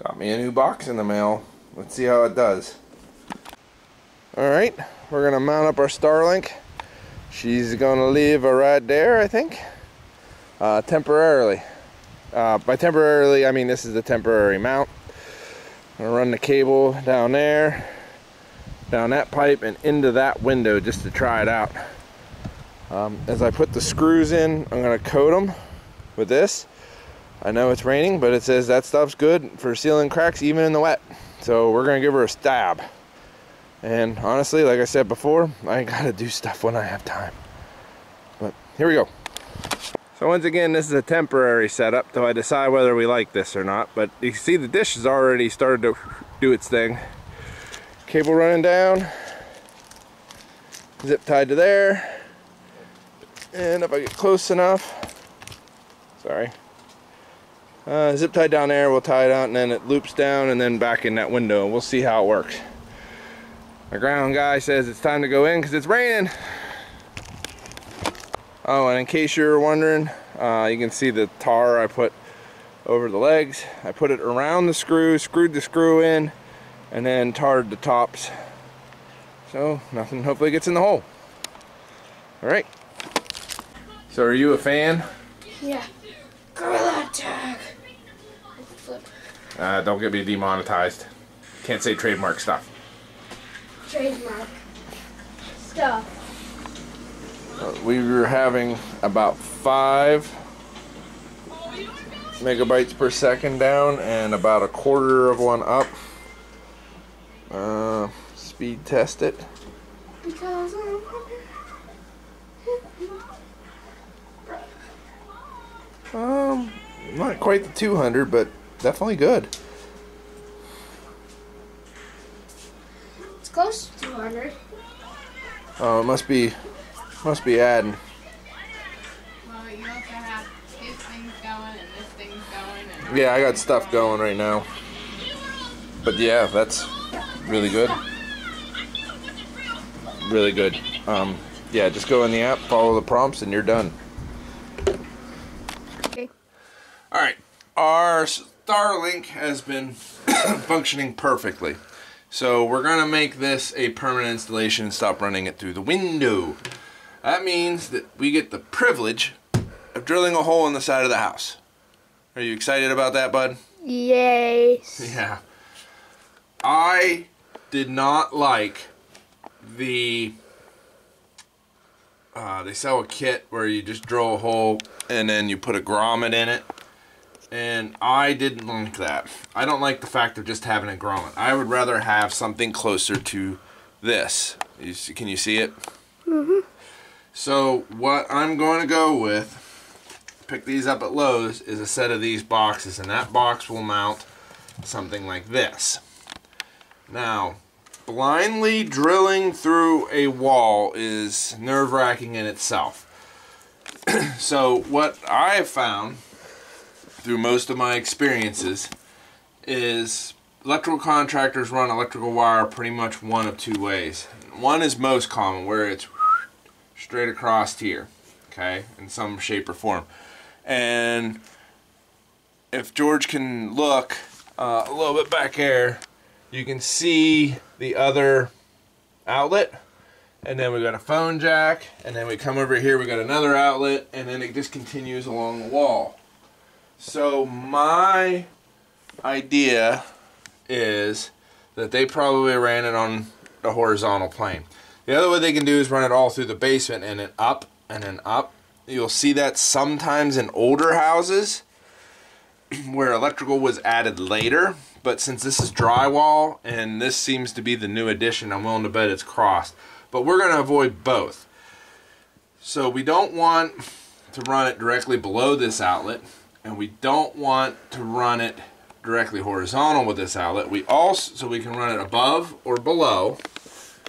Got me a new box in the mail. Let's see how it does. Alright, we're gonna mount up our Starlink. She's gonna leave right there, I think. Temporarily. By temporarily, I mean this is the temporary mount. I'm gonna run the cable down there, down that pipe, and into that window just to try it out. As I put the screws in, I'm gonna coat them with this. I know it's raining, but it says that stuff's good for sealing cracks even in the wet. So we're gonna give her a stab. And honestly, like I said before, I gotta do stuff when I have time. But here we go. So once again, this is a temporary setup till I decide whether we like this or not. But you can see the dish has already started to do its thing. Cable running down, zip tied to there. And if I get close enough, sorry. Zip tied down there, we'll tie it out, and then it loops down and then back in that window, and we'll see how it works. My ground guy says it's time to go in because it's raining. Oh, and in case you're wondering, you can see the tar I put over the legs. I put it around the screw, screwed the screw in, and then tarred the tops. So nothing hopefully gets in the hole. Alright. So are you a fan? Yeah. Gorilla tag. Don't get me demonetized. Can't say trademark stuff. Trademark stuff. We were having about 5 megabytes per second down and about a quarter of one up. Speed test it. Because not quite the 200, but definitely good. it's close to 200. Oh, it must be adding. Well, you also have his things going and this thing's going. And Yeah, I got stuff going right now. But yeah, that's really good. Really good. Yeah, just go in the app, follow the prompts, and you're done. Okay. Alright, our Starlink has been functioning perfectly. So we're going to make this a permanent installation and stop running it through the window. That means that we get the privilege of drilling a hole in the side of the house. Are you excited about that, bud? Yes. Yeah. I did not like the... they sell a kit where you just drill a hole and then you put a grommet in it. And I didn't like that. I don't like the fact of just having a grommet. I would rather have something closer to this. Can you see it? Mm-hmm. So what I'm going to go with, pick these up at Lowe's, is a set of these boxes. And that box will mount something like this. Now, blindly drilling through a wall is nerve-wracking in itself. So what I have found through most of my experiences is electrical contractors run electrical wire pretty much one of 2 ways. One is most common, where it's straight across here, okay, in some shape or form. And if George can look a little bit back there, you can see the other outlet, and then we got a phone jack, and then we come over here, we got another outlet, and then it just continues along the wall. So my idea is that they probably ran it on the horizontal plane. The other way they can do is run it all through the basement and then up and then up. You'll see that sometimes in older houses where electrical was added later, but since this is drywall and this seems to be the new addition, I'm willing to bet it's crossed. But we're going to avoid both. So we don't want to run it directly below this outlet, and we don't want to run it directly horizontal with this outlet. So we can run it above or below,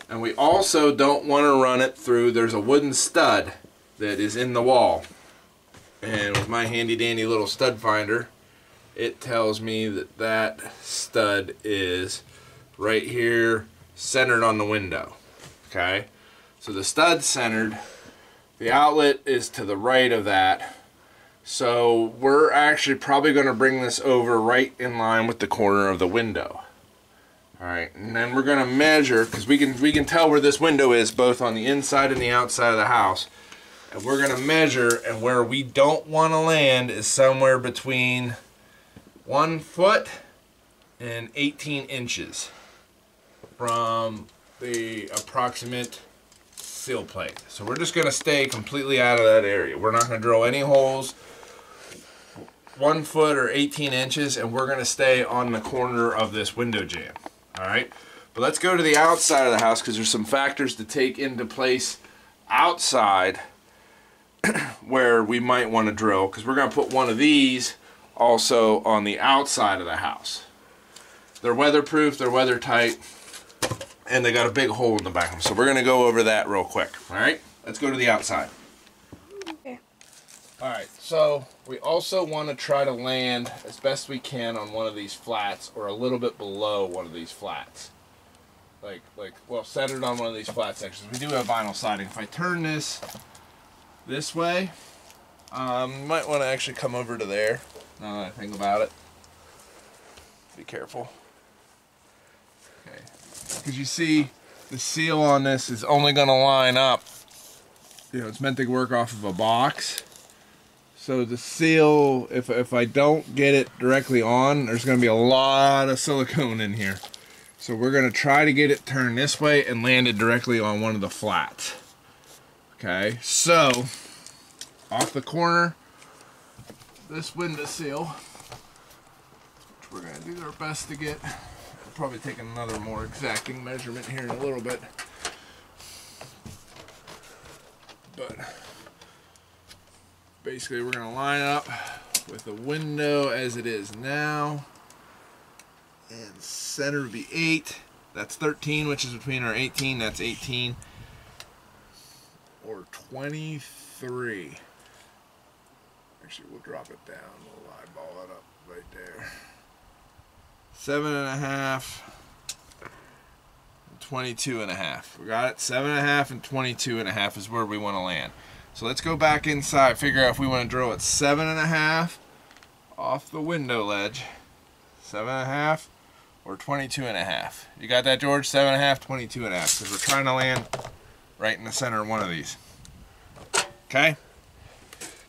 and we also don't want to run it through, there's a wooden stud that is in the wall. And with my handy dandy little stud finder, it tells me that that stud is right here centered on the window. Okay, so the stud's centered, the outlet is to the right of that, So we're actually probably going to bring this over right in line with the corner of the window. All right, and then we're going to measure, because we can tell where this window is both on the inside and the outside of the house. And we're going to measure, and where we don't want to land is somewhere between 1 foot and 18 inches from the approximate sill plate. So we're just going to stay completely out of that area. We're not going to drill any holes 1 foot or 18 inches, and we're going to stay on the corner of this window jamb. All right, but let's go to the outside of the house, because there's some factors to take into place outside where we might want to drill, because we're going to put one of these also on the outside of the house. They're weatherproof, they're weather tight, and they got a big hole in the back of them. So we're going to go over that real quick. All right, let's go to the outside. Okay. All right, so we also want to try to land as best we can on one of these flats, or a little bit below one of these flats. Well, centered on one of these flat sections. We do have vinyl siding. If I turn this way, you might want to actually come over to there, now that I think about it. Be careful. Okay, because you see the seal on this is only going to line up, you know, it's meant to work off of a box. So the seal, if I don't get it directly on, there's going to be a lot of silicone in here. So we're going to try to get it turned this way and land it directly on one of the flats. Okay, so off the corner, this window seal, which we're going to do our best to get. We'll probably take another more exacting measurement here in a little bit. But basically we're going to line up with the window as it is now, and center would be 8. That's 13, which is between our 18. That's 18 or 23. Actually, we'll drop it down. We'll eyeball it up right there. 7.5, 22.5. We got it. 7.5 and 22.5 is where we want to land. So let's go back inside, figure out if we want to drill at 7.5 off the window ledge, 7.5 or 22.5. You got that, George? 7.5, 22.5, because we're trying to land right in the center of one of these. Okay?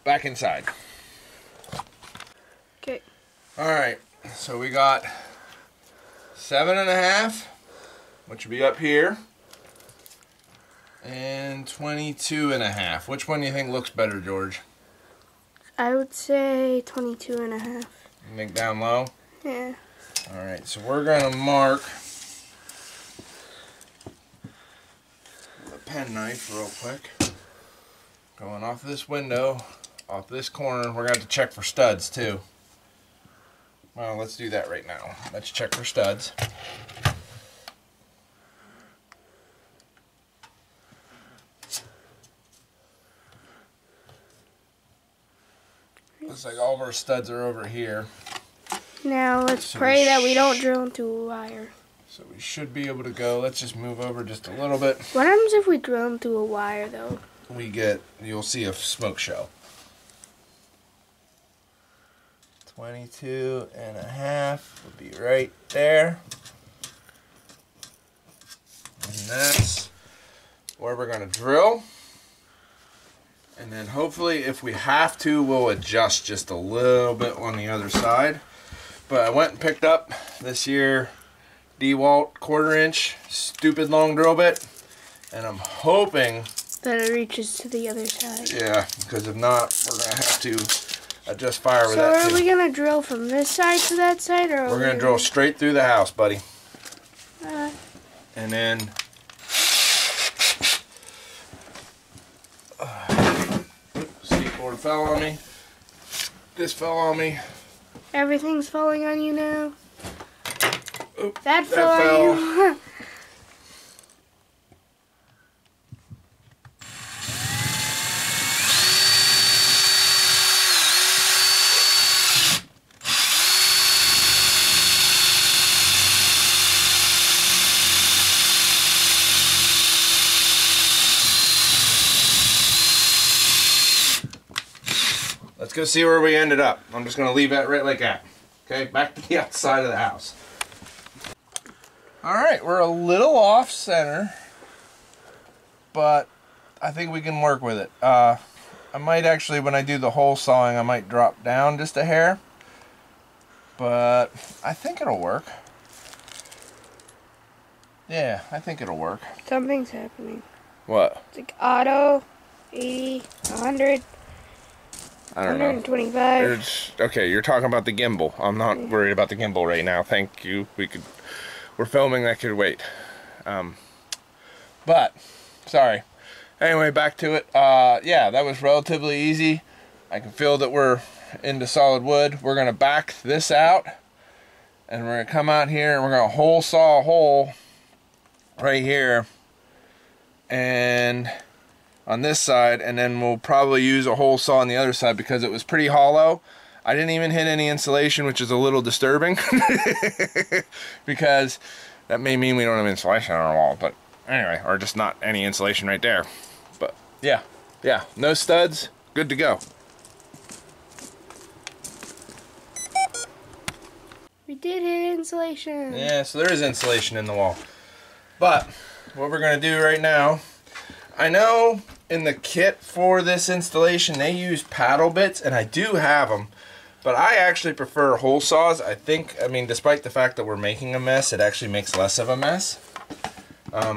Back inside. Okay. All right, so we got 7.5, which would be up here, and 22.5. Which one do you think looks better, George? I would say 22.5. You think down low? Yeah. All right, so we're going to mark with a penknife real quick. Going off this window, off this corner. We're going to have to check for studs too. Well, let's do that right now. Let's check for studs. Looks like all of our studs are over here. Now let's So pray that we don't drill into a wire. So we should be able to go. Let's just move over just a little bit. What happens if we drill into a wire, though? You'll see a smoke show. 22.5 would be right there. And that's where we're going to drill. And then hopefully, if we have to, we'll adjust just a little bit on the other side. But I went and picked up this year DeWalt 1/4 inch stupid long drill bit. And I'm hoping that it reaches to the other side. Yeah, because if not, we're going to have to adjust fire with so that too. are we going to drill from this side to that side? Or We're going to drill straight through the house, buddy. And then skateboard fell on me. This fell on me. Everything's falling on you now. Oop, that fell on you. Let's go see where we ended up. I'm just going to leave that right like that. Okay, back to the outside of the house. Alright, we're a little off center, but I think we can work with it. I might actually, when I do the hole sawing, I might drop down just a hair, but I think it'll work. Yeah, I think it'll work. Something's happening. What? It's like auto, 80, 100, I don't 125. know. Okay, you're talking about the gimbal. I'm not worried about the gimbal right now. Thank you. We're filming, that could wait. But, sorry. Anyway, back to it. Yeah, that was relatively easy. I can feel that we're into solid wood. We're going to back this out, and we're going to come out here, and we're going to hole saw a hole right here, and on this side, and then we'll probably use a hole saw on the other side because it was pretty hollow. I didn't even hit any insulation, which is a little disturbing because that may mean we don't have insulation on our wall, but anyway, or just not any insulation right there. But yeah, no studs, good to go. We did hit insulation. Yeah, so there is insulation in the wall. But what we're going to do right now, I know in the kit for this installation they use paddle bits, and I do have them, but I actually prefer hole saws. I mean, despite the fact that we're making a mess, it actually makes less of a mess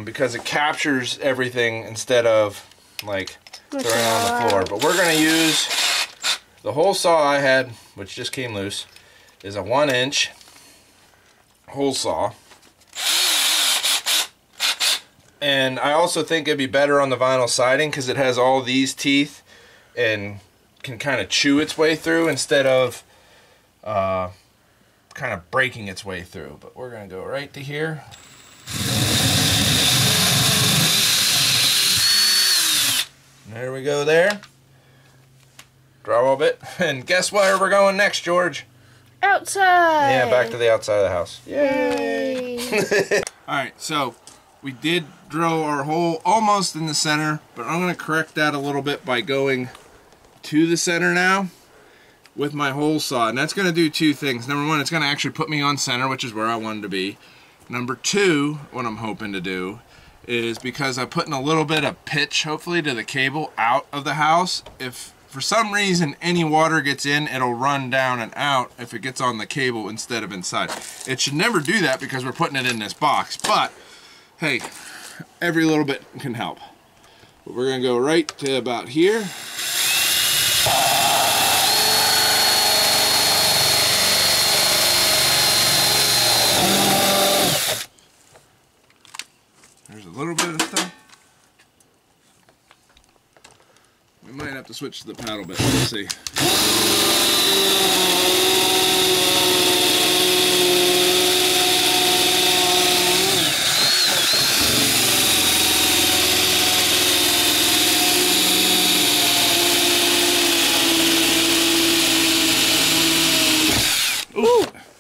because it captures everything instead of like throwing it on the floor. But we're going to use the hole saw I had, which just came loose, is a 1-inch hole saw. And I also think it'd be better on the vinyl siding because it has all these teeth and can kind of chew its way through instead of kind of breaking its way through. But we're going to go right to here. There we go there. Drywall bit. And guess where we're going next, George? Outside! Yeah, back to the outside of the house. Yay! Alright, so we did drill our hole almost in the center, but I'm going to correct that a little bit by going to the center now with my hole saw. And that's going to do two things. Number one, it's going to actually put me on center, which is where I wanted to be. Number two, what I'm hoping to do is, because I'm putting a little bit of pitch, hopefully, to the cable out of the house, if for some reason any water gets in, it'll run down and out if it gets on the cable instead of inside. It should never do that because we're putting it in this box, but hey, every little bit can help. But we're going to go right to about here. There's a little bit of stuff. We might have to switch to the paddle bit. Let's see.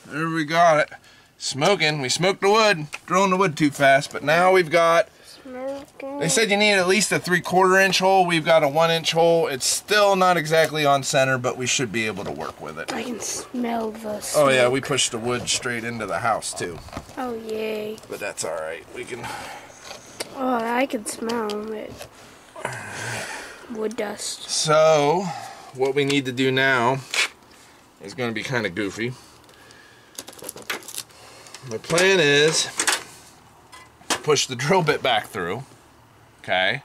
There we got it. Smoking. We smoked the wood. Drilling the wood too fast, but now we've got... They said you need at least a 3/4 inch hole. We've got a 1-inch hole. It's still not exactly on center, but we should be able to work with it. I can smell the smoke. Oh yeah, we pushed the wood straight into the house too. Oh yay. But that's alright. We can... Oh, I can smell it. Wood dust. So, what we need to do now is going to be kind of goofy. My plan is push the drill bit back through, okay,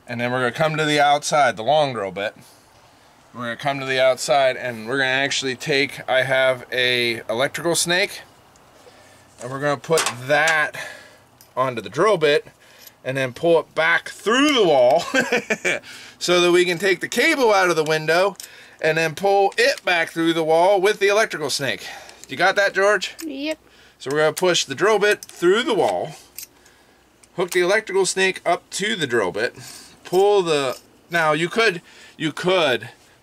and then we're going to come to the outside, the long drill bit. We're going to come to the outside and we're going to actually take, I have a electrical snake, and we're going to put that onto the drill bit and then pull it back through the wall so that we can take the cable out of the window and then pull it back through the wall with the electrical snake. You got that, George? Yep. So we're going to push the drill bit through the wall, hook the electrical snake up to the drill bit, pull the... Now, you could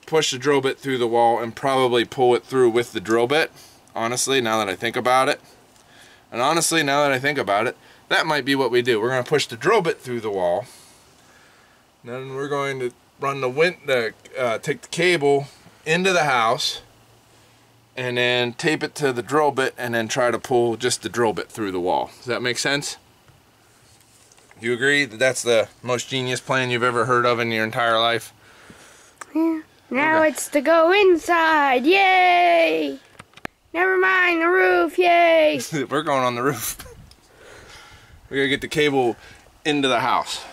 push the drill bit through the wall and probably pull it through with the drill bit, honestly, now that I think about it. And honestly, now that I think about it, that might be what we do. We're going to push the drill bit through the wall. Then we're going to run take the cable into the house and then tape it to the drill bit and then try to pull just the drill bit through the wall. Does that make sense? Do you agree that that's the most genius plan you've ever heard of in your entire life? Yeah. Now it's to go inside. Yay! Never mind the roof. Yay! We're going on the roof. We gotta get the cable into the house.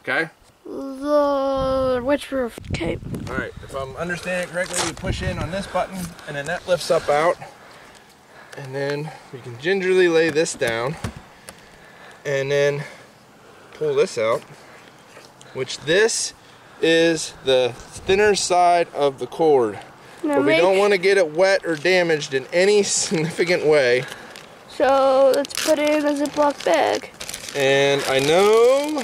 Okay? Which roof? Okay. Alright, if I'm understanding it correctly, you push in on this button and then that lifts up out. And then we can gingerly lay this down and then pull this out, which this is the thinner side of the cord. Now but we don't want to get it wet or damaged in any significant way. So let's put it in a Ziploc bag. And I know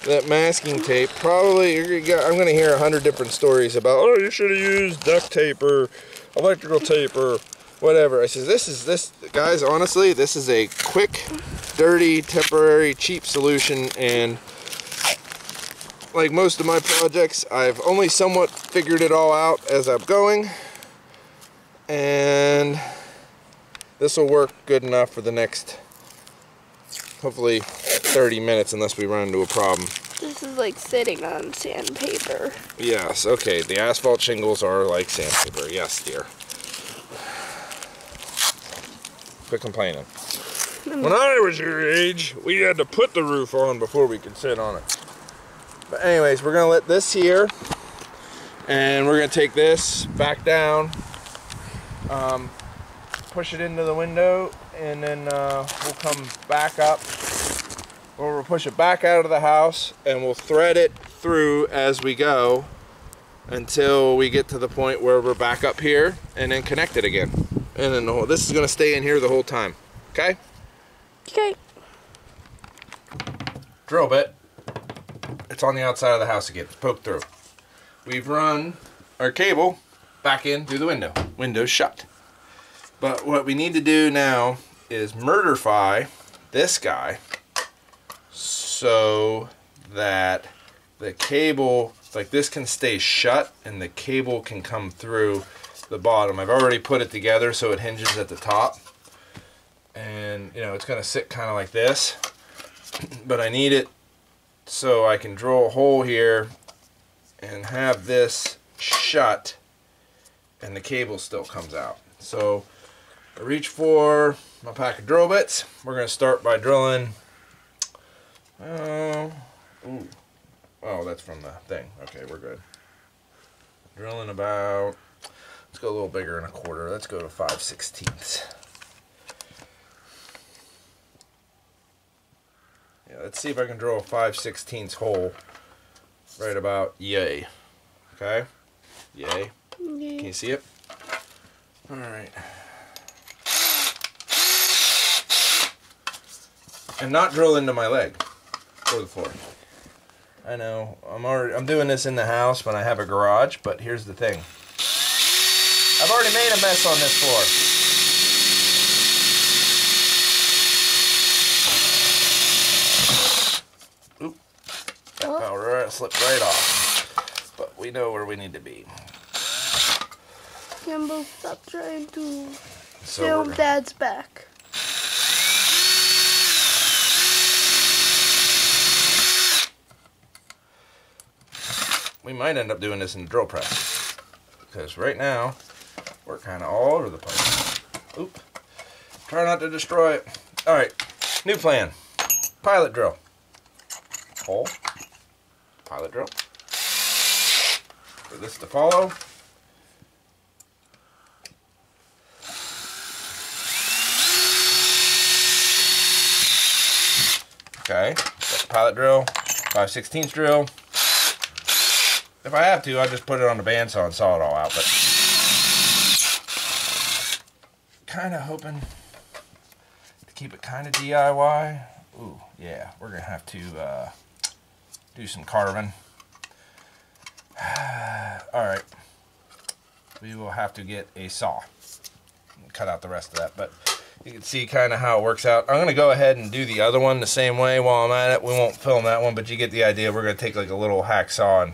that masking tape, probably, I'm going to hear 100 different stories about, oh, you should have used duct tape or electrical tape or whatever. I says, this, guys, honestly, this is a quick, dirty, temporary, cheap solution, and like most of my projects, I've only somewhat figured it all out as I'm going, and this will work good enough for the next, hopefully, 30 minutes unless we run into a problem. This is like sitting on sandpaper. Yes, okay, the asphalt shingles are like sandpaper, yes, dear. Quit complaining. When I was your age, we had to put the roof on before we could sit on it. But anyways, we're gonna let this here, and we're gonna take this back down, push it into the window, and then we'll come back up, or we'll push it back out of the house, and we'll thread it through as we go until we get to the point where we're back up here, and then connect it again. And then this is gonna stay in here the whole time. Okay? Okay. Drill bit. It's on the outside of the house again. It's poked through. We've run our cable back in through the window. Window's shut. But what we need to do now is murderfy this guy so that the cable, like this, can stay shut and the cable can come through the bottom. I've already put it together so it hinges at the top. And, you know, it's going to sit kind of like this. But I need it so I can drill a hole here and have this shut and the cable still comes out. So I reach for my pack of drill bits. We're going to start by drilling. Oh, that's from the thing. Okay, we're good. Drilling about, let's go a little bigger than a quarter. Let's go to 5/16. Yeah, let's see if I can drill a 5/16 hole right about yay. Okay? Yay. Okay. Can you see it? Alright. And not drill into my leg or the floor. I know, I'm doing this in the house when I have a garage, but here's the thing. I've already made a mess on this floor. That powder slipped right off. But we know where we need to be. Campbell, stop trying to film Dad's back. We might end up doing this in the drill press. Because right now, we're kind of all over the place. Oop. Try not to destroy it. Alright, new plan. Pilot drill. Hole. Pilot drill. For this to follow. Okay, got the pilot drill, 5/16 drill. If I have to, I'll just put it on the bandsaw and saw it all out, but kind of hoping to keep it kind of DIY. Ooh, yeah, we're going to have to do some carving. Alright, we will have to get a saw and cut out the rest of that, but you can see kind of how it works out. I'm going to go ahead and do the other one the same way while I'm at it. We won't film that one, but you get the idea. We're going to take like a little hacksaw and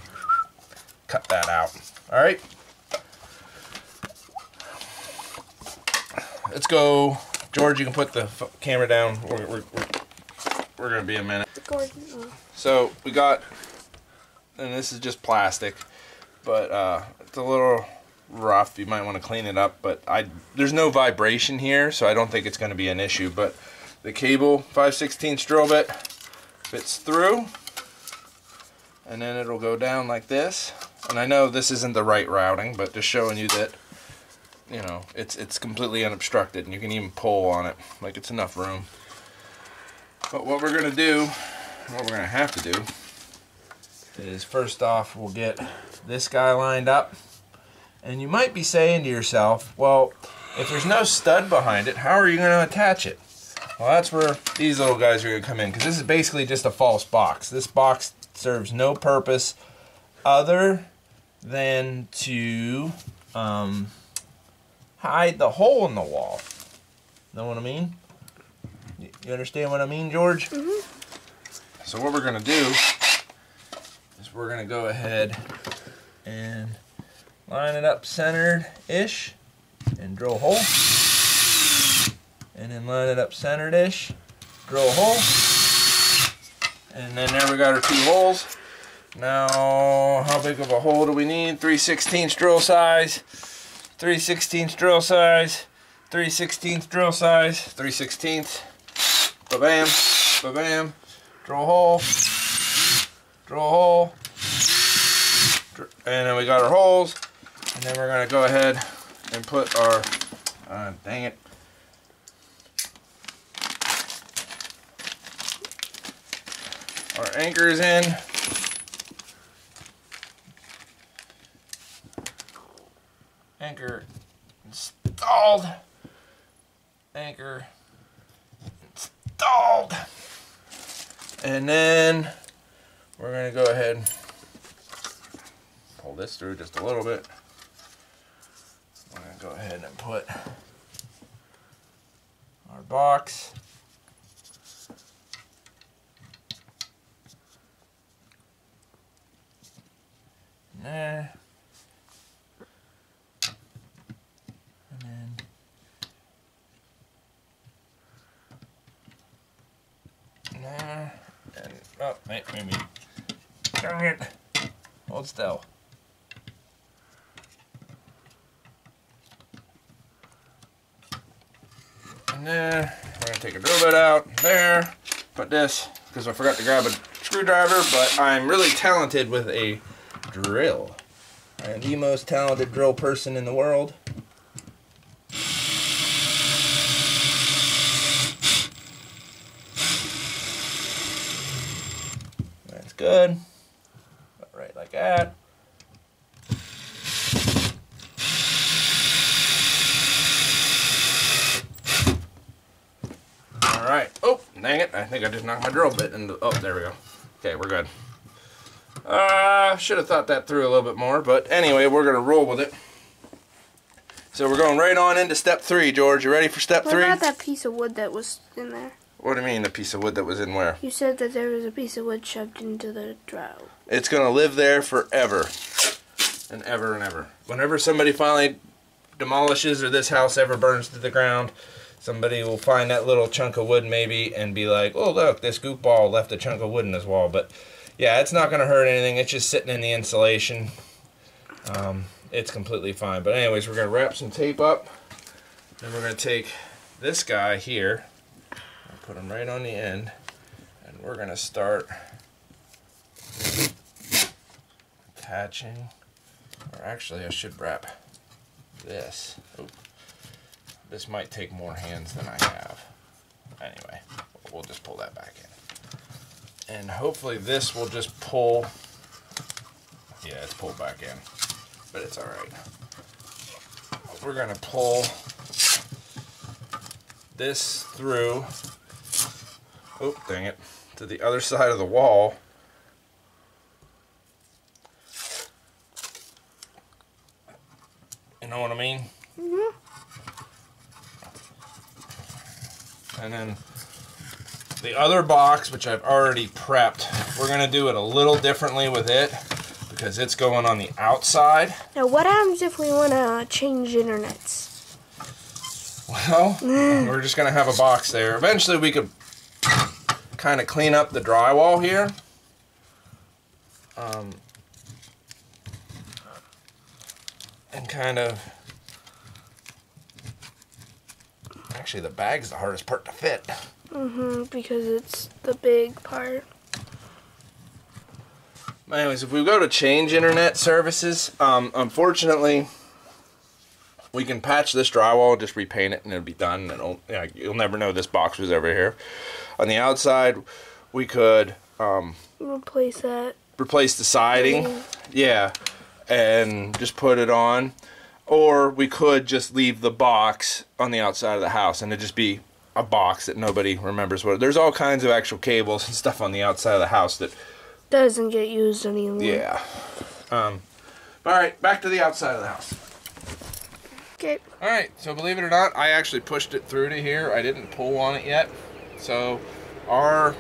cut that out. Alright? let's go. George, you can put the camera down. We're gonna be a minute. So we got, and this is just plastic, but it's a little rough. You might want to clean it up, but there's no vibration here, so I don't think it's going to be an issue. But the cable 5/16 drill bit fits through, and then it'll go down like this. And I know this isn't the right routing, but just showing you that, you know, it's completely unobstructed, and you can even pull on it like it's enough room. But what we're gonna do, what we're gonna have to do, is first off we'll get this guy lined up. And you might be saying to yourself, well, if there's no stud behind it, how are you going to attach it? Well, that's where these little guys are going to come in, because this is basically just a false box. This box serves no purpose other than to hide the hole in the wall. Know what I mean? You understand what I mean, George? Mm-hmm. So what we're going to do is we're going to go ahead and line it up centered-ish and drill a hole. And then line it up centered-ish, drill a hole. And then there we got our 2 holes. Now, how big of a hole do we need? 3/16 drill size, 3/16 drill size, 3/16 drill size, 3/16. Ba-bam, ba-bam. Drill a hole, drill a hole. And then we got our holes. And then we're going to go ahead and put our, dang it, our anchors in. Anchor installed. Anchor installed. And then we're going to go ahead and pull this through just a little bit. I'm going to go ahead and put our box in there. And then there. And, oh, maybe. Darn it. Hold still. And there, we're going to take a drill bit out there, put this, because I forgot to grab a screwdriver, but I'm really talented with a drill. I am the most talented drill person in the world. That's good. Right like that. Alright. Oh, dang it. I think I just knocked my drill bit into... Oh, there we go. Okay, we're good. Should have thought that through a little bit more, but anyway, we're going to roll with it. So we're going right on into step 3, George. You ready for step 3? What about that piece of wood that was in there? What do you mean, the piece of wood that was in where? You said that there was a piece of wood shoved into the drill. It's going to live there forever. And ever and ever. Whenever somebody finally demolishes or this house ever burns to the ground, somebody will find that little chunk of wood maybe and be like, oh look, this goofball left a chunk of wood in his wall. But yeah, it's not going to hurt anything. It's just sitting in the insulation. It's completely fine. But anyways, we're going to wrap some tape up. Then we're going to take this guy here and put him right on the end. And we're going to start attaching. Or actually, I should wrap this. Oop. This might take more hands than I have. Anyway, we'll just pull that back in. And hopefully this will just pull. Yeah, it's pulled back in. But it's alright. We're going to pull this through. Oh, dang it. To the other side of the wall. You know what I mean? Mm-hmm. And then the other box, which I've already prepped, we're going to do it a little differently with it because it's going on the outside. Now, what happens if we want to change internets? Well, we're just gonna have a box there. Eventually we could kind of clean up the drywall here. And kind of, actually the bag's the hardest part to fit. Because it's the big part. Anyways, if we go to change internet services, unfortunately, we can patch this drywall, just repaint it, and it'll be done. And you'll never know this box was ever here. On the outside, we could replace that. Replace the siding, yeah, and just put it on. Or we could just leave the box on the outside of the house, and it'd just be a box that nobody remembers what. There's all kinds of actual cables and stuff on the outside of the house that doesn't get used anymore. Yeah. All right, back to the outside of the house. Okay. All right, so believe it or not, I actually pushed it through to here. I didn't pull on it yet. So our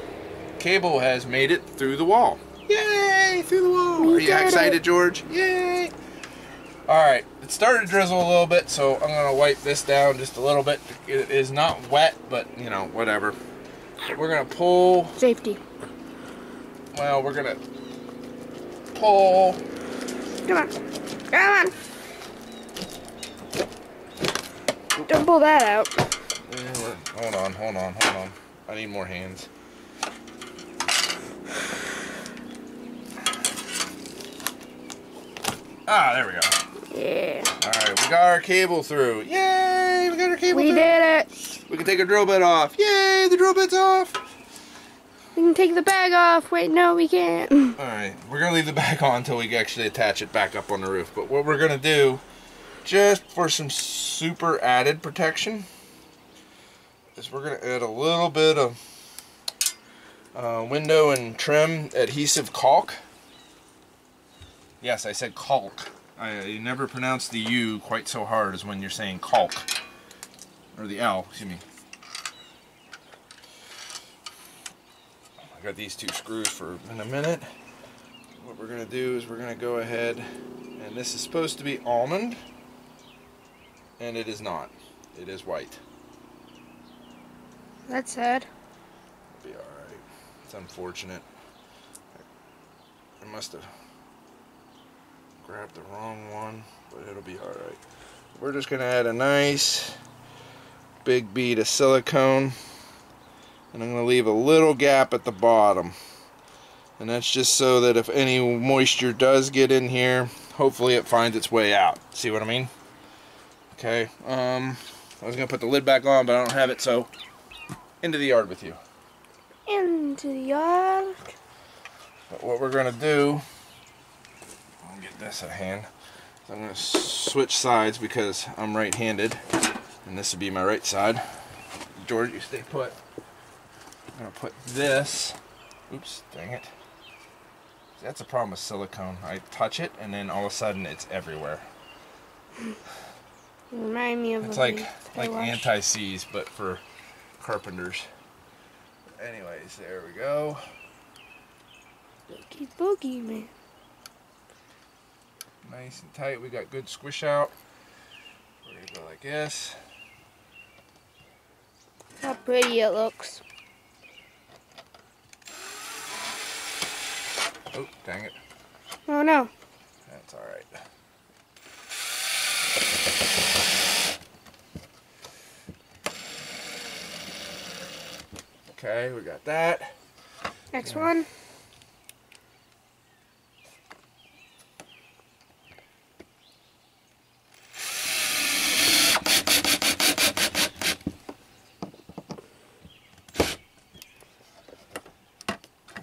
cable has made it through the wall. Yay, through the wall. Are you excited, George? Yay. All right, it started to drizzle a little bit, so I'm gonna wipe this down just a little bit. It is not wet, but you know, whatever. We're gonna pull. Safety. Well, we're gonna pull. Come on. Come on. Don't pull that out. Hold on. I need more hands. Ah, there we go. Yeah. Alright, we got our cable through. Yay! We got our cable through. We did it. We can take our drill bit off. Yay! The drill bit's off. We can take the bag off. Wait, no, we can't. Alright, we're going to leave the bag on until we actually attach it back up on the roof. But what we're going to do, just for some super added protection, is we're going to add a little bit of window and trim adhesive caulk. Yes, I said caulk. You never pronounce the U quite so hard as when you're saying caulk. Or the L, excuse me. I got these two screws for in a minute. What we're going to do is we're going to go ahead, and this is supposed to be almond, and it is not. It is white. That's sad. It'll be alright. It's unfortunate. I must have grabbed the wrong one, but it'll be alright. We're just going to add a nice big bead of silicone, and I'm going to leave a little gap at the bottom, and that's just so that if any moisture does get in here, hopefully it finds its way out. See what I mean? Okay, I was going to put the lid back on, but I don't have it, so into the yard with you. Into the yard. But what we're going to do, I'll get this at hand. So I'm going to switch sides because I'm right-handed, and this would be my right side. George, you stay put. I'm going to put this, oops, dang it. That's a problem with silicone. I touch it, and then all of a sudden it's everywhere. Remind me of it's like anti-seize, but for carpenters. Anyways, there we go. Boogie boogie, man. Nice and tight. We got good squish out. We're going to go like this. How pretty it looks. Oh, dang it. Oh no. That's alright. Okay, we got that. Next one.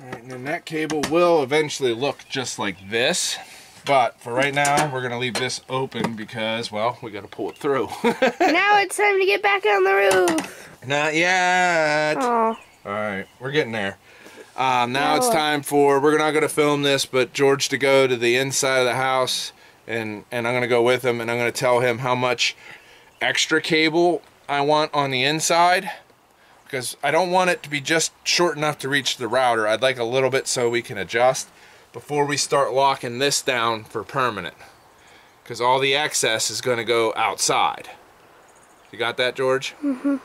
Alright, and then that cable will eventually look just like this. But for right now, we're going to leave this open because, well, we got to pull it through. Now it's time to get back on the roof. Not yet. Oh. Alright, we're getting there. Now it's time for, we're not going to film this, but George to go to the inside of the house, and I'm going to go with him, and I'm going to tell him how much extra cable I want on the inside, because I don't want it to be just short enough to reach the router. I'd like a little bit so we can adjust before we start locking this down for permanent, because all the excess is going to go outside. You got that, George? Mm-hmm.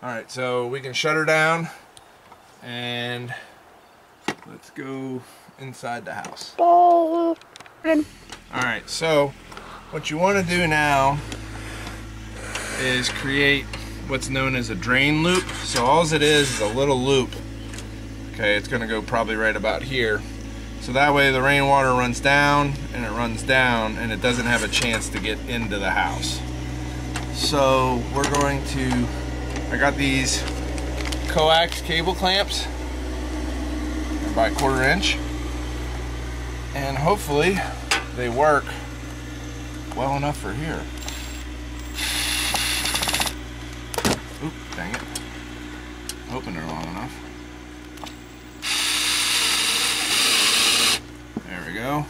All right, so we can shut her down and let's go inside the house. Oh. All right, so what you want to do now is create what's known as a drain loop. So all it is a little loop. Okay, it's going to go probably right about here. So that way the rainwater runs down and it runs down and it doesn't have a chance to get into the house. So we're going to, I got these coax cable clamps by 1/4 inch, and hopefully they work well enough for here. Oop, dang it. Hoping they're long enough. There we go.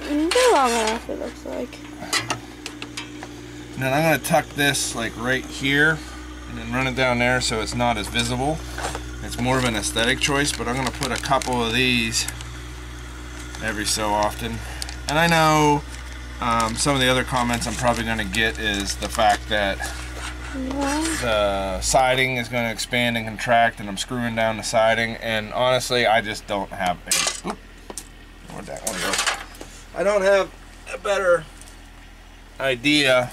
They're long enough, it looks like. And then I'm going to tuck this like right here and then run it down there so it's not as visible. It's more of an aesthetic choice, but I'm going to put a couple of these every so often. And I know some of the other comments I'm probably going to get is the fact that the siding is going to expand and contract and I'm screwing down the siding, and honestly I just don't have a, oop, where'd that one go? I don't have a better idea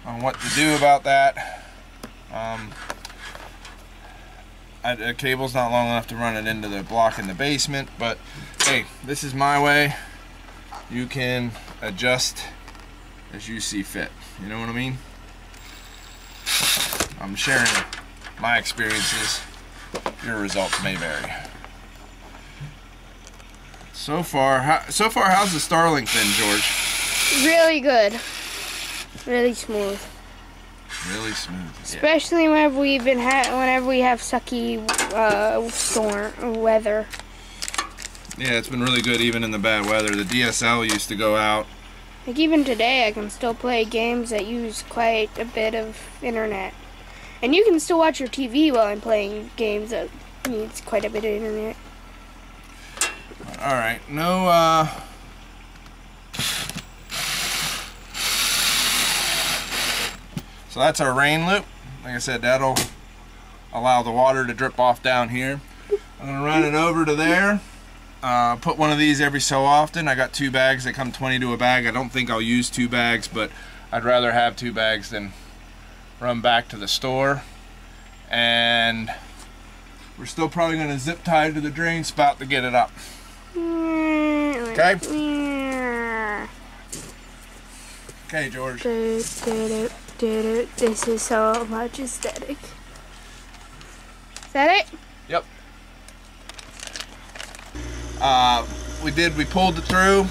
on what to do about that. The cable's not long enough to run it into the block in the basement, but hey, this is my way. You can adjust as you see fit. You know what I mean? I'm sharing my experiences. Your results may vary. So far, how's the Starlink been, George? Really good. Really smooth. Really smooth. Especially whenever we have sucky storm weather. Yeah, it's been really good even in the bad weather. The DSL used to go out. Like even today, I can still play games that use quite a bit of internet. And you can still watch your TV while I'm playing games that needs quite a bit of internet. All right, no. So that's our rain loop. Like I said, that'll allow the water to drip off down here. I'm gonna run it over to there. Put one of these every so often. I got 2 bags that come 20 to a bag. I don't think I'll use 2 bags, but I'd rather have 2 bags than run back to the store. And we're still probably gonna zip tie to the drain spout to get it up. Okay? Okay, George. This is so much aesthetic. Is that it? Yep. We pulled it through.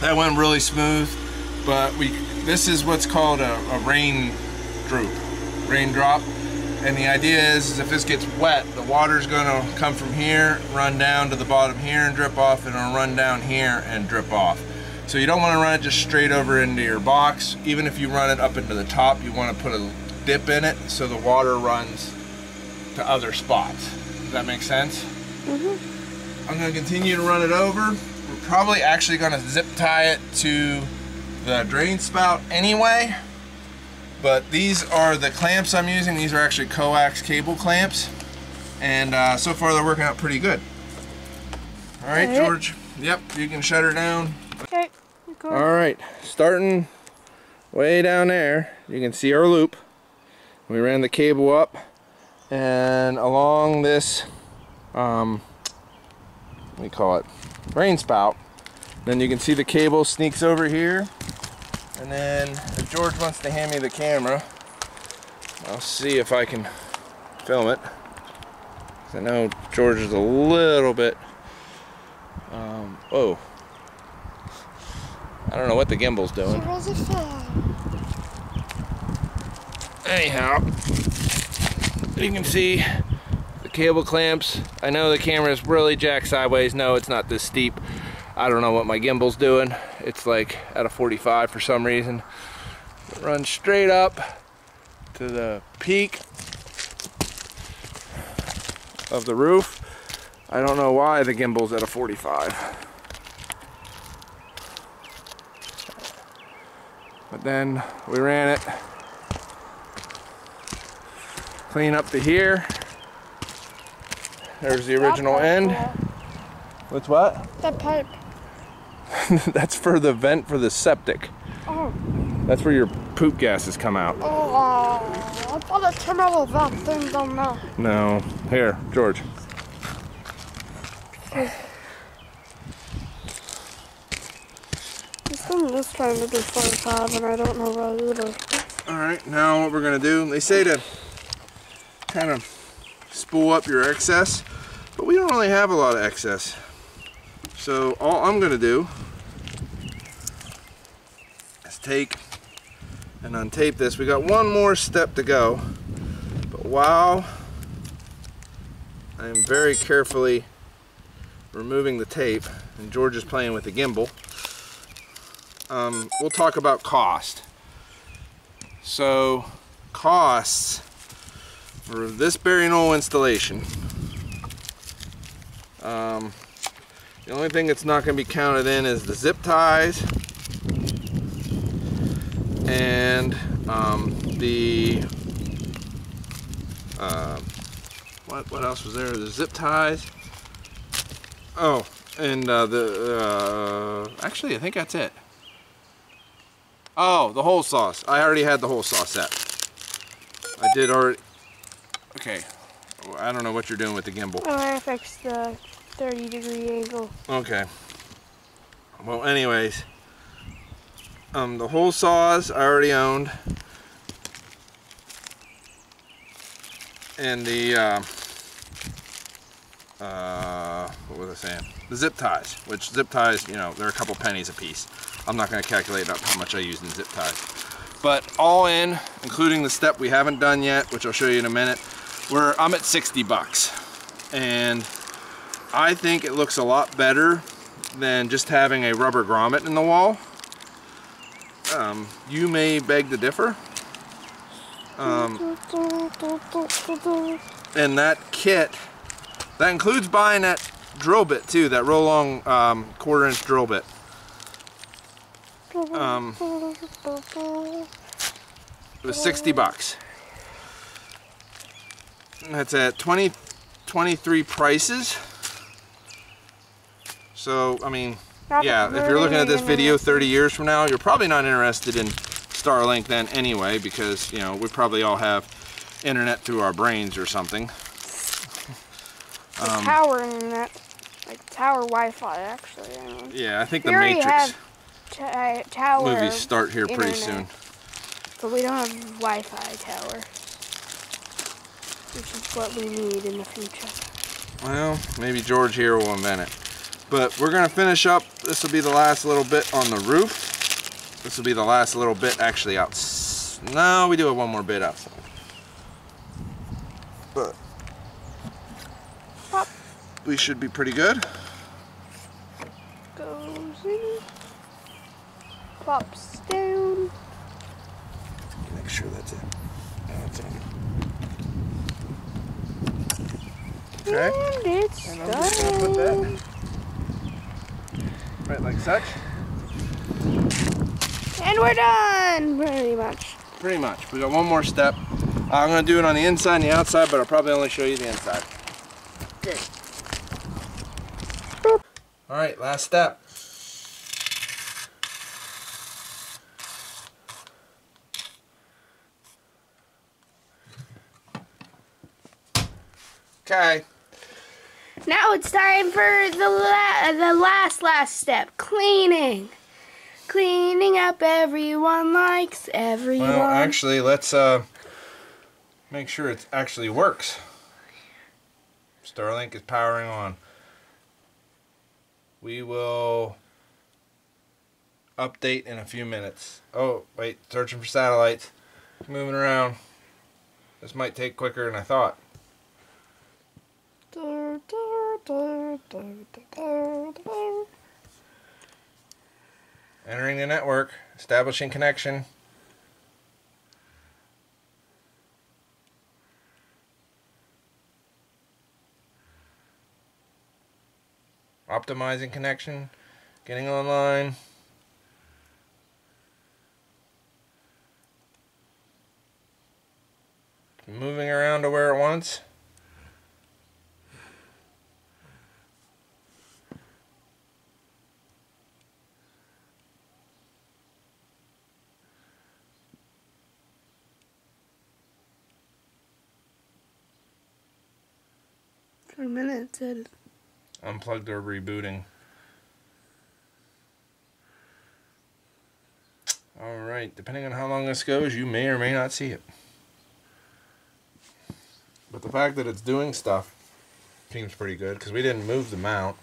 That went really smooth, but this is what's called a raindrop. And the idea is if this gets wet, the water's gonna come from here, run down to the bottom here and drip off, and it'll run down here and drip off. So you don't want to run it just straight over into your box. Even if you run it up into the top, you want to put a dip in it so the water runs to other spots. Does that make sense? Mm-hmm. I'm going to continue to run it over. We're probably actually going to zip tie it to the drain spout anyway. But these are the clamps I'm using. These are actually coax cable clamps. And so far they're working out pretty good. All right, George. Yep, you can shut her down. Okay. All right, starting way down there, you can see our loop. We ran the cable up and along this, what do you call it, rain spout. Then you can see the cable sneaks over here. And then if George wants to hand me the camera, I'll see if I can film it. 'Cause I know George is a little bit, oh. I don't know what the gimbal's doing. Anyhow, you can see the cable clamps. I know the camera's really jacked sideways. No, it's not this steep. I don't know what my gimbal's doing. It's like at a 45 for some reason. It runs straight up to the peak of the roof. I don't know why the gimbal's at a 45. But then we ran it Clean up to here. There's the original end. What's what? That pipe. That's for the vent for the septic. Oh. That's where your poop gases come out. Oh, I thought it came out of that thing down there. No. Here, George. This thing is trying to do 45 and I don't know why either. Alright, now what we're going to do, they say to kind of spool up your excess, but we don't really have a lot of excess. So all I'm going to do is take and untape this. We got one more step to go, but while I am very carefully removing the tape and George is playing with the gimbal, we'll talk about cost. So costs for this bearing oil installation, the only thing that's not going to be counted in is the zip ties and what else was there? The zip ties. Oh, and actually I think that's it. Oh, the whole sauce. I already had the whole sauce set. I did already. Okay, I don't know what you're doing with the gimbal. Oh, I fixed the 30-degree angle. Okay. Well, anyways, the whole saws I already owned, and the what was I saying? The zip ties, which zip ties, you know, they're a couple pennies a piece. I'm not going to calculate up how much I used in zip ties, but all in, including the step we haven't done yet, which I'll show you in a minute, I'm at 60 bucks, and I think it looks a lot better than just having a rubber grommet in the wall. You may beg to differ. And that kit, that includes buying that drill bit too, that roll-long 1/4-inch drill bit. It was 60 bucks. That's at 23 prices. So, I mean, yeah, if you're looking at this video 30 years from now, you're probably not interested in Starlink then anyway, because, you know, we probably all have internet through our brains or something. Tower internet, like tower Wi-Fi, actually. I mean, yeah, I think the Matrix tower movies start here pretty internet, soon. but we don't have Wi-Fi tower, which is what we need in the future. Well, maybe George here will invent it. But we're going to finish up. This will be the last little bit on the roof. This will be the last little bit actually out. No, we do have one more bit outside. But Pop. We should be pretty good. Goes in. Pops down. Make sure that's it. That's it. Okay. And it's And I'm just going to put that right like such. And we're done, pretty much. Pretty much. We got one more step. I'm going to do it on the inside and the outside, but I'll probably only show you the inside. Good. Alright, last step. Okay. Now it's time for the last step, cleaning. Cleaning up, everyone likes everyone. Well, actually, let's make sure it actually works. Starlink is powering on. We will update in a few minutes. Oh, wait, searching for satellites. Moving around. This might take quicker than I thought. Entering the network, establishing connection. Optimizing connection, getting online. moving around to where it wants. For a minute it said Unplugged or rebooting. Alright, depending on how long this goes, you may or may not see it. But the fact that it's doing stuff seems pretty good, because we didn't move the mount.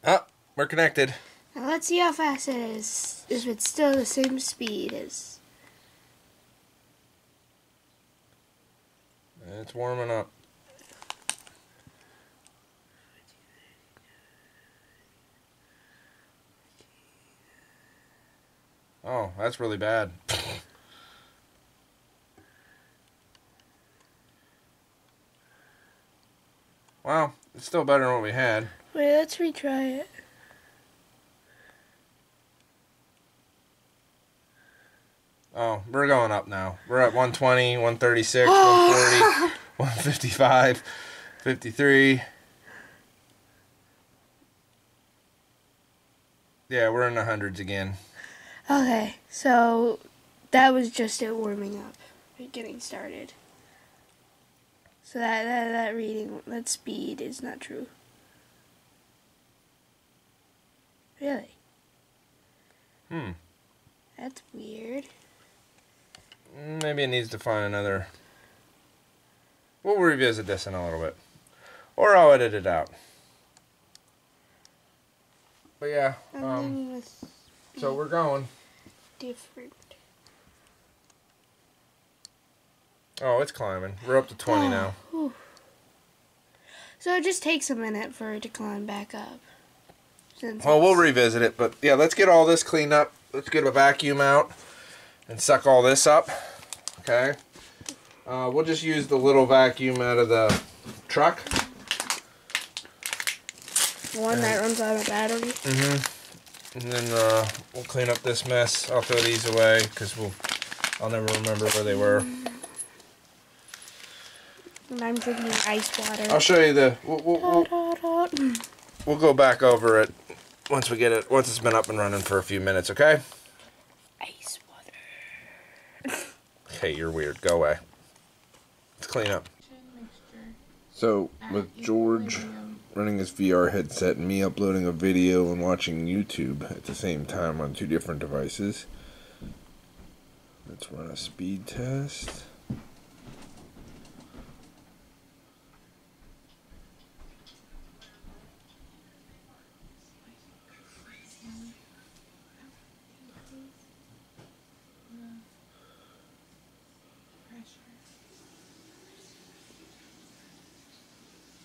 Ah, we're connected. Now let's see how fast it is. If it's still the same speed as... It's warming up. Oh, that's really bad. Well, it's still better than what we had. Wait, let's retry it. Oh, we're going up now. We're at 120, 136, 140, 155, 53. Yeah, we're in the hundreds again. Okay, so that was just it warming up, getting started. So that reading, that speed is not true. Really? That's weird. Maybe it needs to find another... We'll revisit this in a little bit. Or I'll edit it out. But yeah, so we're going. Different. Oh, it's climbing. We're up to 20 now. Whew. So it just takes a minute for it to climb back up. Well, we'll revisit it, but yeah, let's get all this cleaned up. Let's get a vacuum out and suck all this up. Okay. We'll just use the little vacuum out of the truck. The one that runs out of battery? And then we'll clean up this mess. I'll throw these away because I'll never remember where they were. And I'm drinking ice water. I'll show you the... We'll go back over it once it's been up and running for a few minutes, okay? Ice water. Hey, you're weird. Go away. Let's clean up. So, with George running his VR headset and me uploading a video and watching YouTube at the same time on two different devices, let's run a speed test.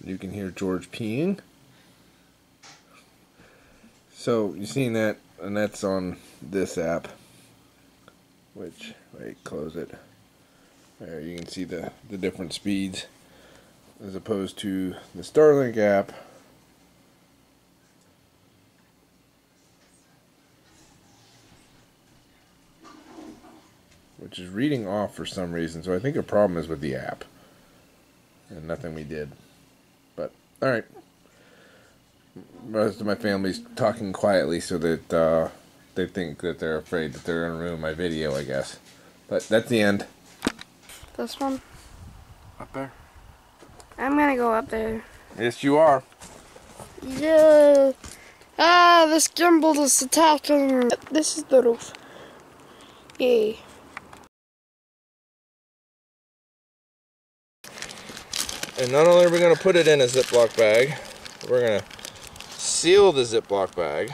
You can hear George peeing. So, you've seen that, and that's on this app. Which, wait, close it. There, you can see the different speeds. As opposed to the Starlink app. Which is reading off for some reason. So I think a problem is with the app. And nothing we did. But, alright. Most of my family's talking quietly so that they think that they're afraid that they're going to ruin my video, I guess. But that's the end. This one? Up there? I'm gonna go up there. Yes, you are. Yeah. Ah, this gimbal is attacking. This is the roof. Yay. And not only are we going to put it in a Ziploc bag, we're going to seal the Ziploc bag.